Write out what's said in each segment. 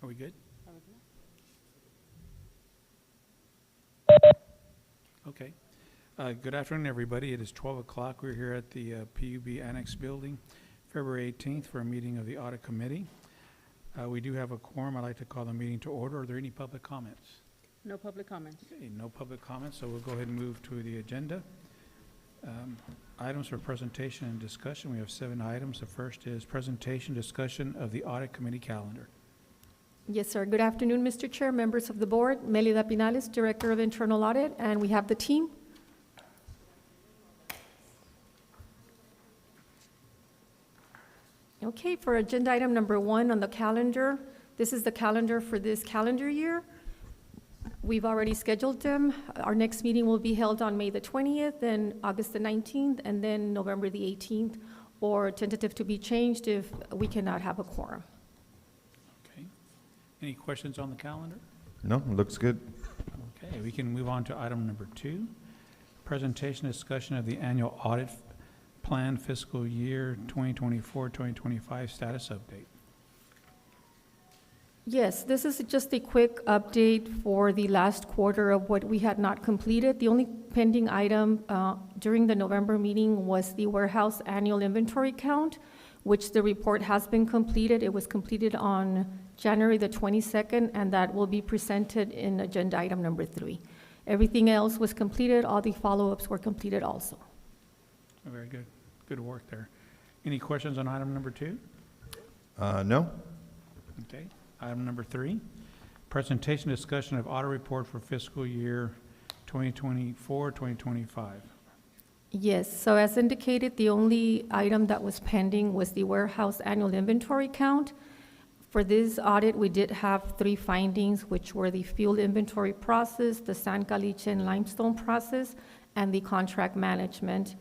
Are we good? Okay. Good afternoon, everybody. It is 12 o'clock. We're here at the PUB Annex Building, February 18th, for a meeting of the Audit Committee. We do have a quorum. I'd like to call the meeting to order. Are there any public comments? No public comments. Okay, no public comments, so we'll go ahead and move to the agenda. Items for presentation and discussion. We have 7 items. The first is presentation, discussion of the Audit Committee calendar. Yes, sir. Good afternoon, Mr. Chair, members of the board. Melida Pinales, Director of Internal Audit, and we have the team. Okay, for agenda item number 1 on the calendar, this is the calendar for this calendar year. We've already scheduled them. Our next meeting will be held on May the 20th, and August the 19th, and then November the 18th, or tentative to be changed if we cannot have a quorum. Okay. Any questions on the calendar? No, it looks good. Okay, we can move on to item number 2, presentation, discussion of the annual audit plan fiscal year 2024-2025 status update. Yes, this is just a quick update for the last quarter of what we had not completed. The only pending item during the November meeting was the warehouse annual inventory count, which the report has been completed. It was completed on January the 22nd, and that will be presented in agenda item number 3. Everything else was completed. All the follow-ups were completed also. Oh, very good. Good work there. Any questions on item number 2? No. Okay. Item number 3, presentation, discussion of audit report for fiscal year 2024-2025. Yes, so as indicated, the only item that was pending was the warehouse annual inventory count. For this audit, we did have 3 findings, which were the fuel inventory process, the sand caliche and limestone process, and the contract management.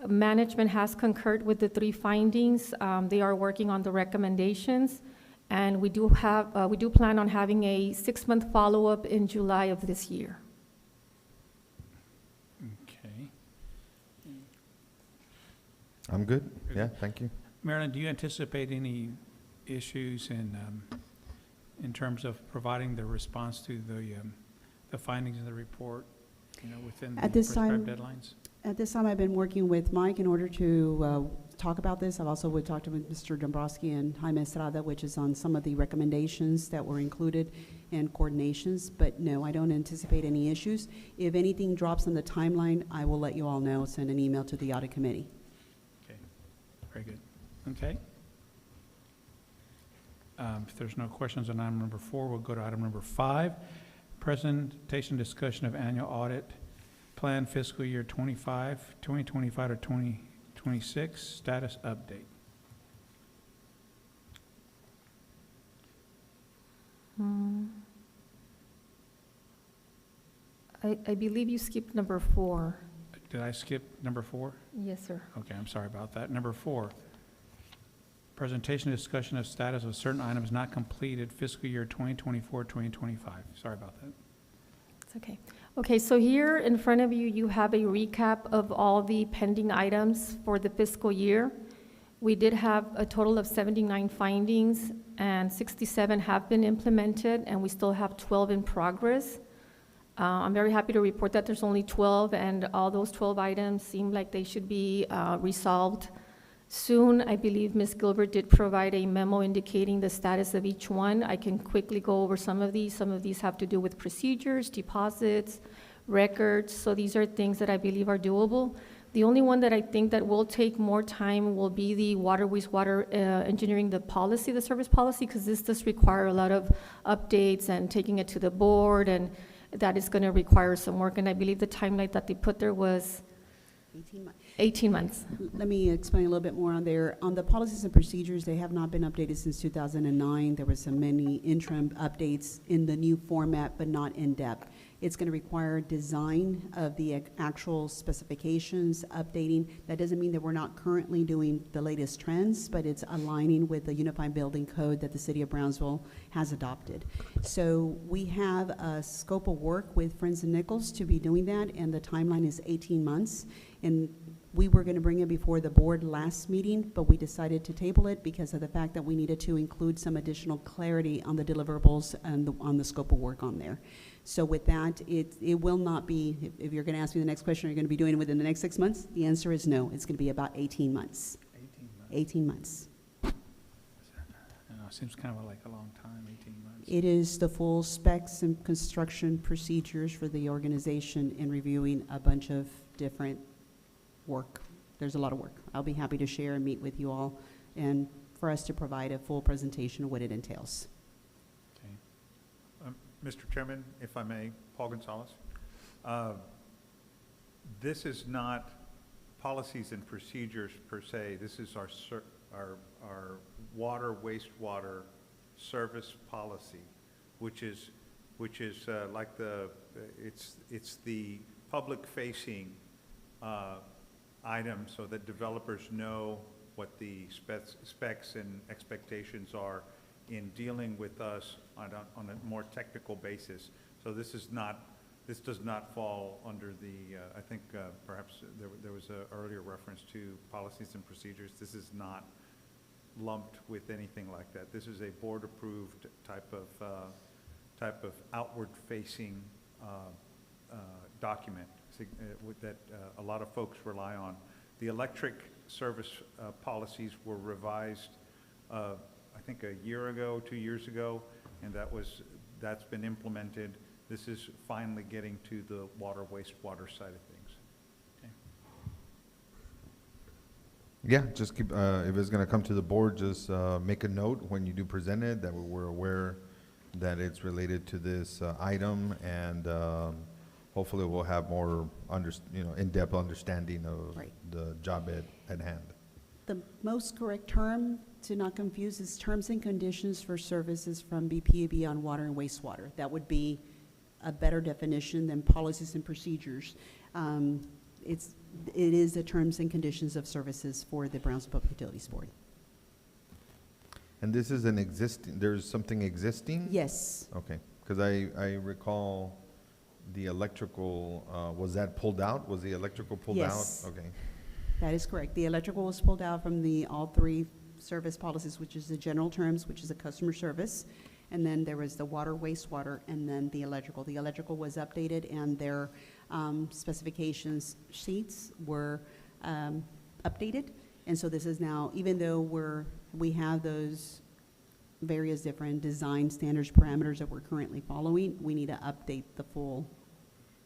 Management has concurred with the 3 findings. They are working on the recommendations, and we do plan on having a 6-month follow-up in July of this year. Okay. I'm good. Yeah, thank you. Marilyn, do you anticipate any issues in terms of providing the response to the findings of the report, within the prescribed deadlines? At this time, I've been working with Mike in order to talk about this. I've also talked with Mr. Dombrowski and Jaime Estrada, which is on some of the recommendations that were included and coordinations. But no, I don't anticipate any issues. If anything drops on the timeline, I will let you all know, send an email to the audit committee. Okay, very good. Okay. If there's no questions on item number 4, we'll go to item number 5, presentation, discussion of annual audit plan fiscal year 2025 to 2026 status update. I believe you skipped number 4. Did I skip number 4? Yes, sir. Okay, I'm sorry about that. Number 4, presentation, discussion of status of certain items not completed fiscal year 2024-2025. Sorry about that. It's okay. Okay, so here in front of you, you have a recap of all the pending items for the fiscal year. We did have a total of 79 findings, and 67 have been implemented, and we still have 12 in progress. I'm very happy to report that there's only 12, and all those 12 items seem like they should be resolved soon. I believe Ms. Gilbert did provide a memo indicating the status of each one. I can quickly go over some of these. Some of these have to do with procedures, deposits, records. So these are things that I believe are doable. The only one that I think that will take more time will be the wastewater engineering, the policy, the service policy, because this does require a lot of updates and taking it to the board, and that is going to require some work. And I believe the timeline that they put there was 18 months. 18 months. Let me explain a little bit more on there. On the policies and procedures, they have not been updated since 2009. There were some many interim updates in the new format, but not in depth. It's going to require design of the actual specifications, updating. That doesn't mean that we're not currently doing the latest trends, but it's aligning with the Unified Building Code that the City of Brownsville has adopted. So we have a scope of work with Friends and Nichols to be doing that, and the timeline is 18 months. And We were going to bring it before the board last meeting, but we decided to table it because of the fact that we needed to include some additional clarity on the deliverables and on the scope of work on there. So with that, it will not be, if you're going to ask me the next question, are you going to be doing it within the next 6 months? The answer is no. It's going to be about 18 months. 18 months. 18 months. I know, it seems kind of like a long time, 18 months. It is the full specs and construction procedures for the organization and reviewing a bunch of different work. There's a lot of work. I'll be happy to share and meet with you all and for us to provide a full presentation of what it entails. Okay. Mr. Chairman, if I may, Paul Gonzalez. This is not policies and procedures per se. This is our water, wastewater service policy, which is like it's the public-facing item so that developers know what the specs and expectations are in dealing with us on a more technical basis. So this does not fall under the, I think perhaps there was an earlier reference to policies and procedures. This is not lumped with anything like that. This is a board-approved type of outward-facing document that a lot of folks rely on. The electric service policies were revised, I think a year ago, 2 years ago, and that's been implemented. This is finally getting to the water, wastewater side of things. Okay. Yeah, just keep, if it's gonna come to the board, just make a note when you do present it, that we're aware that it's related to this item, and hopefully we'll have more in-depth understanding of Right. the job at hand. The most correct term, to not confuse, is terms and conditions for services from BPAB on water and wastewater. That would be a better definition than policies and procedures. It is the terms and conditions of services for the Brownsville Public Utilities Board. And this is an existing, there's something existing? Yes, Okay, because I recall the electrical, was that pulled out? Was the electrical pulled out? Yes. Okay. that is correct. The electrical was pulled out from all three service policies, which is the general terms, which is a customer service, and then there was the water, wastewater, and then the electrical. The electrical was updated, and their specifications sheets were updated. And so this is now, even though we have those various different design standards, parameters that we're currently following, we need to update the full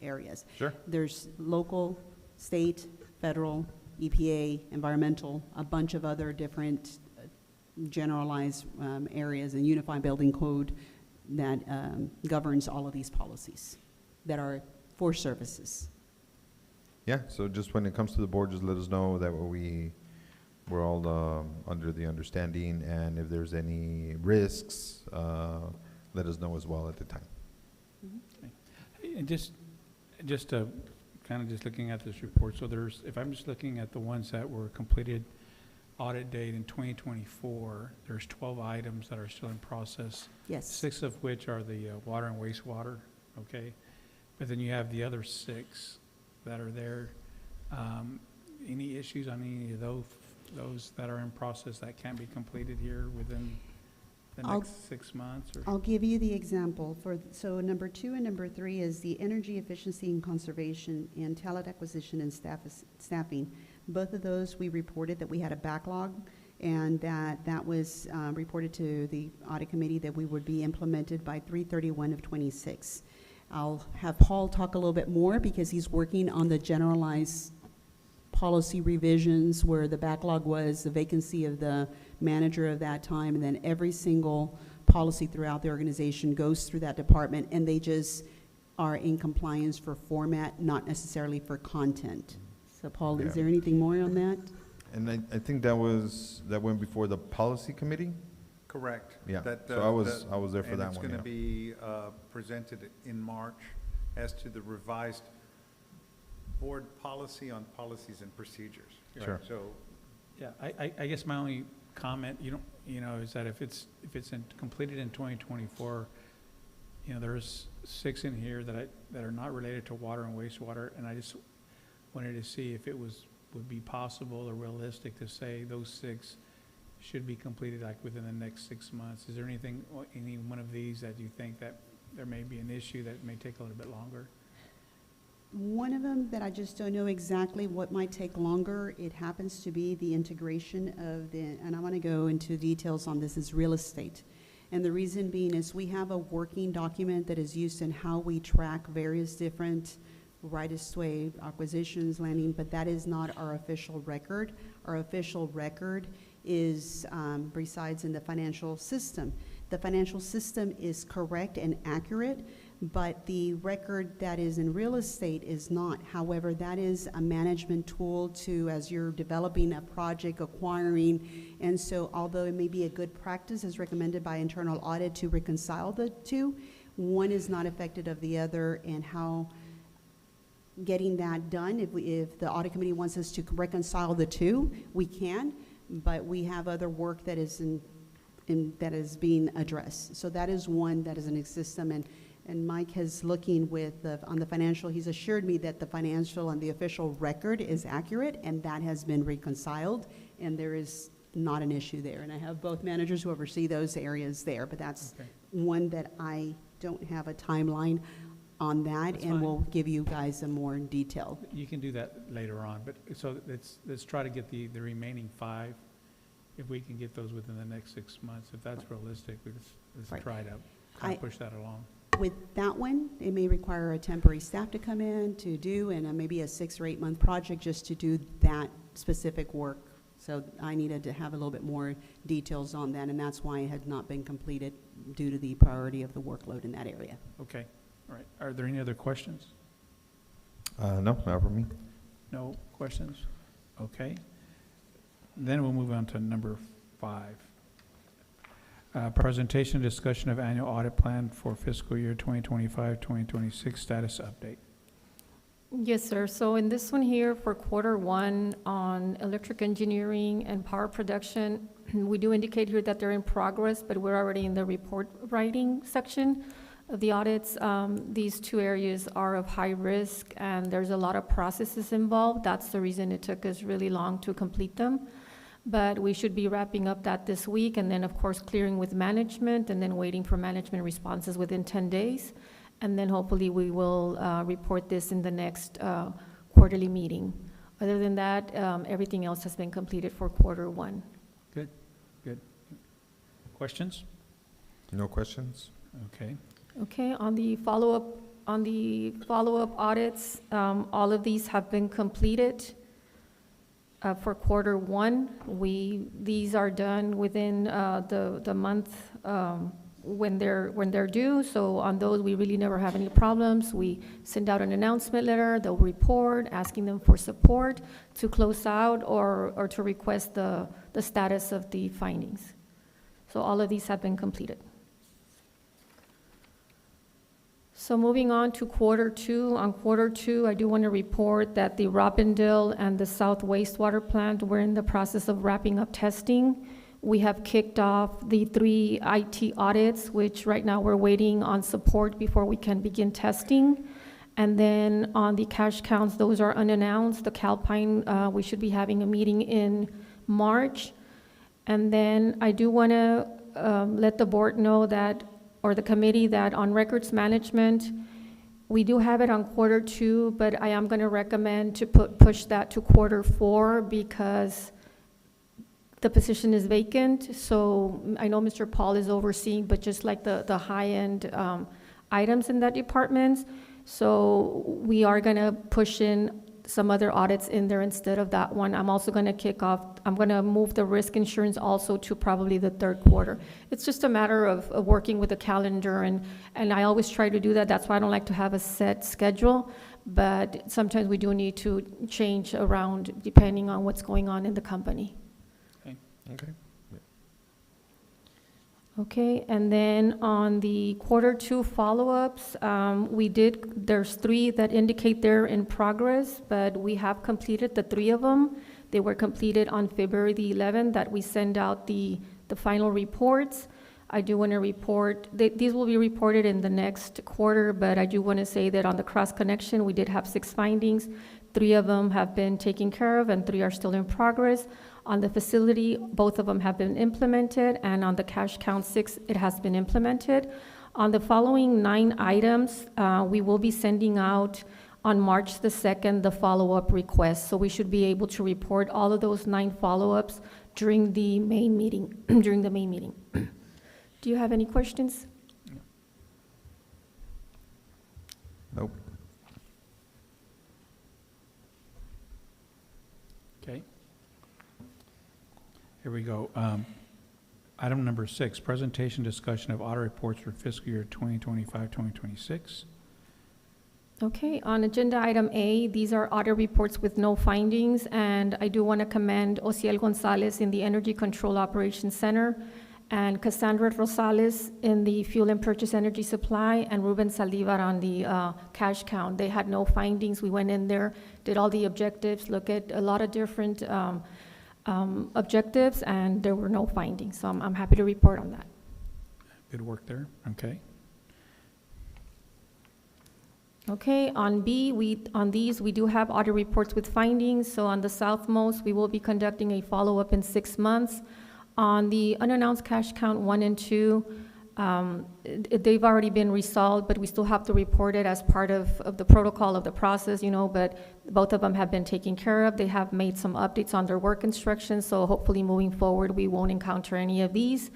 areas. Sure. There's local, state, federal, EPA, environmental, a bunch of other different generalized areas, and unified building code that governs all of these policies that are for services. Yeah, so just when it comes to the board, just let us know that we're all under the understanding, and if there's any risks, let us know as well at the time. And just kind of just looking at this report, so if I'm just looking at the ones that were completed audit date in 2024, there's 12 items that are still in process. Yes. 6 of which are the water and wastewater, okay? But then you have the other 6 that are there. Any issues on any of those that are in process that can't be completed here within the next 6 months? Or? I'll give you the example. So number 2 and number 3 is the energy efficiency and conservation and talent acquisition and staffing. Both of those, we reported that we had a backlog, and that was reported to the audit committee that we would be implemented by 3/31 of 26. I'll have Paul talk a little bit more because he's working on the generalized policy revisions where the backlog was the vacancy of the manager of that time, and then every single policy throughout the organization goes through that department, and they just are in compliance for format, not necessarily for content. So Paul, Yeah. is there anything more on that? And I think that went before the policy committee? Correct. Yeah, That, so I was there for that one, And it's going yeah. to be presented in March as to the revised board policy on policies and procedures. Sure. So, Yeah, I guess my only comment, is that if it's completed in 2024, there's 6 in here that are not related to water and wastewater, and I just wanted to see if it was would be possible or realistic to say those 6 should be completed like within the next 6 months? Is there anything, or any one of these that you think that there may be an issue that may take a little bit longer? One of them that I just don't know exactly what might take longer, it happens to be the integration of the, and I want to go into details on this, is real estate. And the reason being is we have a working document that is used in how we track various different right-of-way acquisitions, landing, but that is not our official record. Our official record is, resides in the financial system. The financial system is correct and accurate, but the record that is in real estate is not. However, that is a management tool to, as you're developing a project, acquiring, and so although it may be a good practice as recommended by internal audit to reconcile the two, one is not affected of the other, and how getting that done, if the audit committee wants us to reconcile the two, we can, but we have other work that is that is being addressed. So that is one that is in the system, and Mike is looking with on the financial. He's assured me that the financial and the official record is accurate, and that has been reconciled, and there is not an issue there. And I have both managers who oversee those areas there, but that's Okay. one that I don't have a timeline on that, That's and fine. we'll give you guys a more in detail. You can do that later on, but so let's try to get the remaining 5, if we can get those within the next 6 months. If that's realistic, let's Right. try to kind I- of push that along. With that one, it may require a temporary staff to come in to do, and maybe a 6 or 8 month project just to do that specific work. So I needed to have a little bit more details on that, and that's why it had not been completed due to the priority of the workload in that area. Okay, all right. Are there any other questions? No, not for me. No questions? Okay. Then we'll move on to number 5. Presentation and discussion of annual audit plan for fiscal year 2025-2026 status update. Yes, sir. So in this one here for quarter 1 on electric engineering and power production, we do indicate here that they're in progress, but we're already in the report writing section of the audits. These 2 areas are of high risk, and there's a lot of processes involved. That's the reason it took us really long to complete them. But we should be wrapping up that this week, and then, of course, clearing with management, and then waiting for management responses within 10 days. And then hopefully we will report this in the next quarterly meeting. Other than that, everything else has been completed for quarter 1. Good. Questions? No questions? Okay. Okay, on the follow-up audits, all of these have been completed. For quarter 1, these are done within the month when they're due. So on those, we really never have any problems. We send out an announcement letter, they'll report, asking them for support to close out or to request the status of the findings. So all of these have been completed. So moving on to quarter 2, on quarter 2, I do want to report that the Robindale and the South Wastewater Plant, we're in the process of wrapping up testing. We have kicked off the 3 IT audits, which right now we're waiting on support before we can begin testing. And then on the cash counts, those are unannounced. The Calpine, we should be having a meeting in March. And then I do want to let the board know that, or the committee, that on records management, we do have it on quarter 2, but I am going to recommend to push that to quarter 4 because the position is vacant. So I know Mr. Paul is overseeing, but just like the high-end items in that department. So we are going to push in some other audits in there instead of that one. I'm also going to I'm going to move the risk insurance also to probably the 3rd quarter. It's just a matter of working with the calendar, and I always try to do that. That's why I don't like to have a set schedule, but sometimes we do need to change around depending on what's going on in the company. Okay. Okay, and then on the quarter 2 follow-ups, there's 3 that indicate they're in progress, but we have completed the 3 of them. They were completed on February the 11th that we send out the final reports. I do want to report, these will be reported in the next quarter, but I do want to say that on the cross connection, we did have 6 findings. 3 of them have been taken care of and 3 are still in progress. On the facility, both of them have been implemented, and on the cash count 6, it has been implemented. On the following 9 items, we will be sending out on March the 2nd the follow-up request. So we should be able to report all of those 9 follow-ups during the main meeting. During the main meeting. Do you have any questions? Nope. Okay. Here we go. Item number 6, presentation discussion of audit reports for fiscal year 2025, 2026. Okay, on agenda item A, these are audit reports with no findings, and I do want to commend Osiel Gonzalez in the Energy Control Operations Center, and Cassandra Rosales in the Fuel and Purchase Energy Supply, and Ruben Saldivar on the cash count. They had no findings. We went in there, did all the objectives, look at a lot of different objectives, and there were no findings. So I'm happy to report on that. Good work there. Okay. Okay, on B, on these, we do have audit reports with findings. So on the southmost, we will be conducting a follow-up in 6 months. On the unannounced cash count 1 and 2, they've already been resolved, but we still have to report it as part of the protocol of the process, but both of them have been taken care of. They have made some updates on their work instructions, so hopefully moving forward, we won't encounter any of these.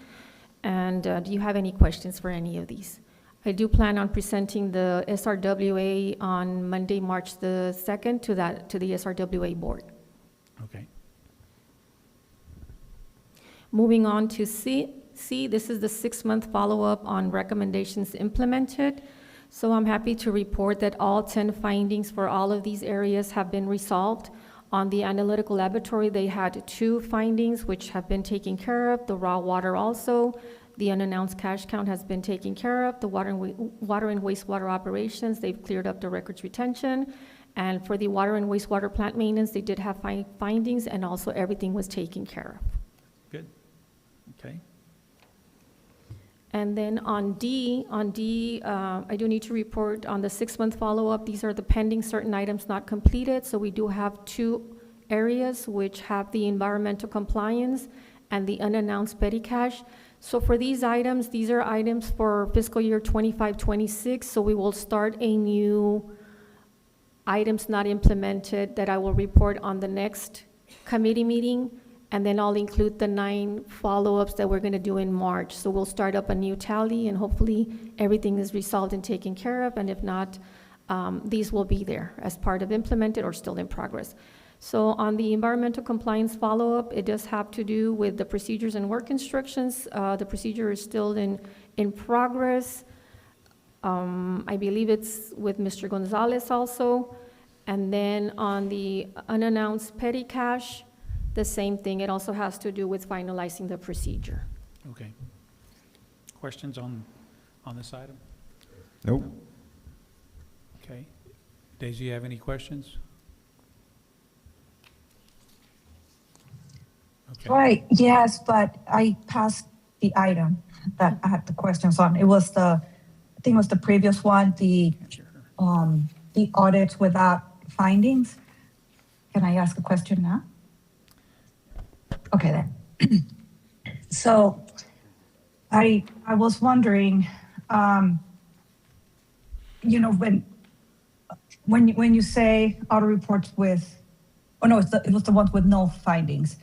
And do you have any questions for any of these? I do plan on presenting the SRWA on Monday, March the 2nd to the SRWA board. Okay. Moving on to C, this is the 6-month follow-up on recommendations implemented. So I'm happy to report that all 10 findings for all of these areas have been resolved. On the analytical laboratory, they had 2 findings which have been taken care of, the raw water also. The unannounced cash count has been taken care of. The water and wastewater operations, they've cleared up the records retention. And for the water and wastewater plant maintenance, they did have findings, and also everything was taken care of. Good. Okay. And then on D, I do need to report on the 6-month follow-up. These are the pending certain items not completed. So we do have 2 areas which have the environmental compliance and the unannounced petty cash. So for these items, these are items for fiscal year 25-26. So we will start a new items not implemented that I will report on the next committee meeting. And then I'll include the 9 follow-ups that we're going to do in March. So we'll start up a new tally, and hopefully everything is resolved and taken care of. And if not, these will be there as part of implemented or still in progress. So on the environmental compliance follow-up, it does have to do with the procedures and work instructions. The procedure is still in progress. I believe it's with Mr. Gonzalez also. And then on the unannounced petty cash, the same thing. It also has to do with finalizing the procedure. Okay. Questions on this item? Nope. Okay. Daisy, you have any questions? Okay. Right, yes, but I passed the item that I had the questions on. It was I think it was the previous one, the audits without findings. Can I ask a question now? Okay then. So I was wondering, when you say audit reports with, oh no, it was the ones with no findings.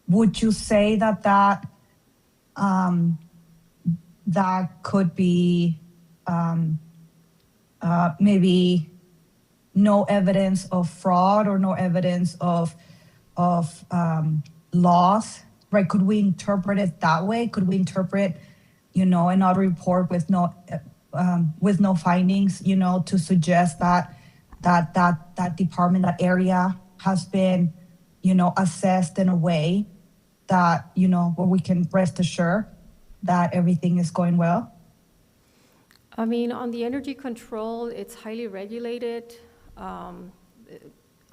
Would you say that could be maybe no evidence of fraud or no evidence of loss, right? Could we interpret it that way? Could we interpret, an audit report with no findings, to suggest that department, that area has been, assessed in a way that, where we can rest assured that everything is going well? I mean, on the energy control, it's highly regulated.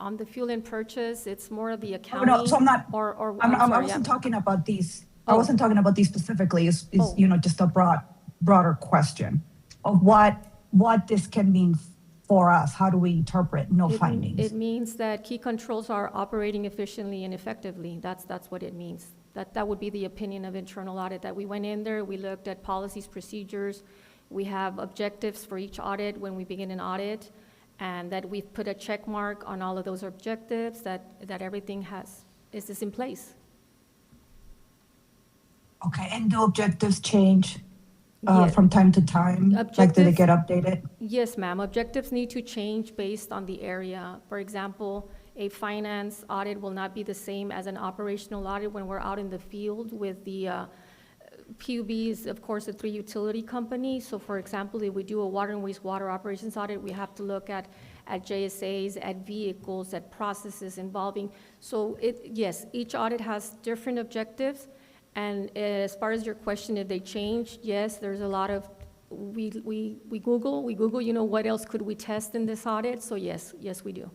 On the fuel and purchase, it's more of the accounting. No, so I'm not. Or I wasn't talking about these. I wasn't talking about these specifically. It's just a broader question of what this can mean for us? How do we interpret no It findings? means that key controls are operating efficiently and effectively. That's what it means. That would be the opinion of internal audit, that we went in there, we looked at policies, procedures, we have objectives for each audit when we begin an audit, and that we've put a check mark on all of those objectives, that everything is in place. Okay, and do objectives change Yeah. from time to time? Like, do they Objectives- get updated? Yes, ma'am. Objectives need to change based on the area. For example, a finance audit will not be the same as an operational audit when we're out in the field with the PUBs, of course, the 3 utility companies. So for example, if we do a water and wastewater operations audit, we have to look at JSAs, at vehicles, at processes involving. So yes, each audit has different objectives. And as far as your question, if they change, yes, there's a lot of, we Google, what else could we test in this audit? So yes, we do.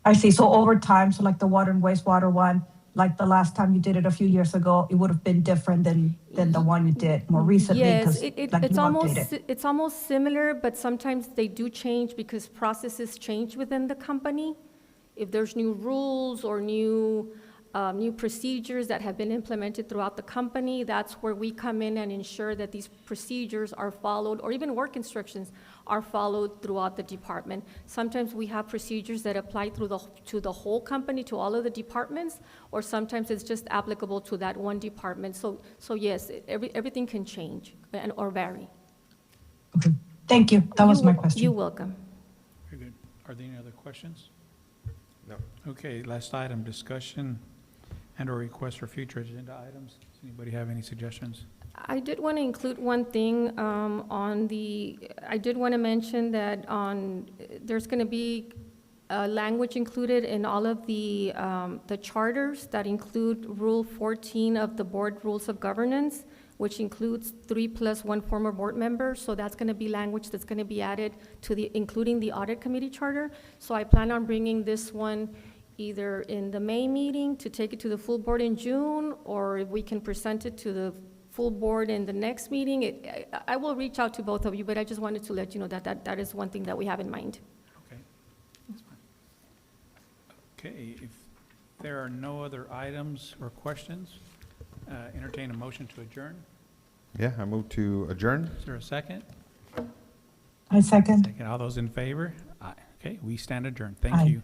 I see. So over time, so like the water and wastewater one, like the last time you did it a few years ago, it would have been different than the one you did more recently? Yes, 'Cause, like, it's you almost, updated. it's almost similar, but sometimes they do change because processes change within the company. If there's new rules or new procedures that have been implemented throughout the company, that's where we come in and ensure that these procedures are followed, or even work instructions are followed throughout the department. Sometimes we have procedures that apply to the whole company, to all of the departments, or sometimes it's just applicable to that one department. So yes, everything can change or vary. Okay, thank you. That was my question. You're welcome. Very good. Are there any other questions? No. Okay, last item, discussion and/or request for future agenda items. Does anybody have any suggestions? I did want to include one thing I did want to mention that there's going to be language included in all of the charters that include Rule 14 of the Board Rules of Governance, which includes 3 + 1 former board member. So that's going to be language that's going to be added including the Audit Committee charter. So I plan on bringing this one either in the May meeting to take it to the full board in June, or if we can present it to the full board in the next meeting. I will reach out to both of you, but I just wanted to let you know that is one thing that we have in mind. Okay, that's fine. Okay, if there are no other items or questions, entertain a motion to adjourn. Yeah, I move to adjourn. Is there a second? I second. Second. All those in favor? Aye. Okay, we stand adjourned. Thank Aye. you.